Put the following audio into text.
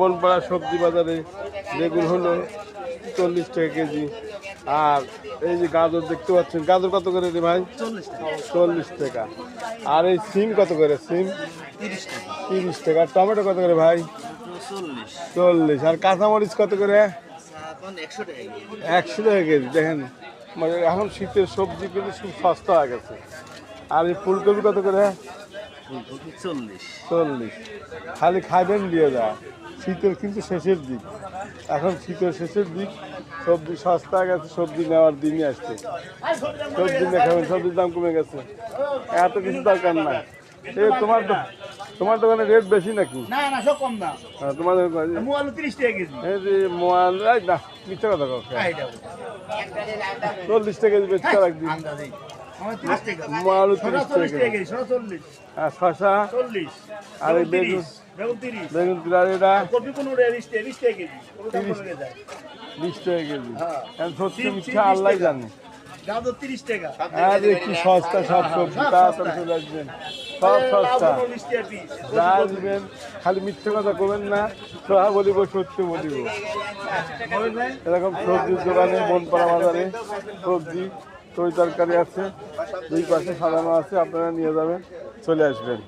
বনপাড়া সবজি বাজারে বেগুন হলো 40 টাকা কেজি। আর এই যে গাজর দেখতে পাচ্ছেন, গাজর কত করে রে ভাই? 40 টাকা। আর এই সিম কত করে? সিম 30 টাকা। আর টমেটো কত করে ভাই? 40। আর কাঁচামরিচ কত করে? 100 টাকা কেজি। দেখেন মানে এখন শীতের সবজি কিন্তু খুব সস্তা হয়ে গেছে। আর এই ফুলকপি কত করে? 40। খালি খাইবেন দিয়ে যায়। শীতের কিন্তু শেষের দিক, এখন শীতের শেষের দিক, সবজি সস্তা হয়ে গেছে, সবজি নেওয়ার দিনই আসছে। সবজি নিয়ে খাবেন, সবজির দাম কমে গেছে, এত কিছু দরকার নাই। এই তোমার দোকানে রেট বেশি নাকি? না সব কম না। তোমাদের মোয়ালু 30 টাকা কেজি। এই যে মোয়াল না মিথ্যা কথা কও, 40 টাকা কেজি বেচতে রাখবি। মোয়ালু 30 টাকা কেজি। আর শশা 40। আর এই বেগুন 30। বেগুন আর এটা কপি 20 টাকা 20 টাকা কেজি। 20 টাকা কেজি। এখন সত্যি সিম মিথ্যা আল্লাহ জানে। গাজর 30 টাকা। আরে কি সস্তা সব সবজি, তাড়াতাড়ি চলে আসবেন, সব সস্তা। 20 টাকা পিস। যা দিবেন, খালি মিথ্যে কথা বলবেন না, সহা বলিব সত্য বলিব। এরকম সবজির দোকানে বনপাড়া বাজারে সবজি তরি তরকারি আছে, দুই পাশে সাজানো আছে, আপনারা নিয়ে যাবেন, চলে আসবেন।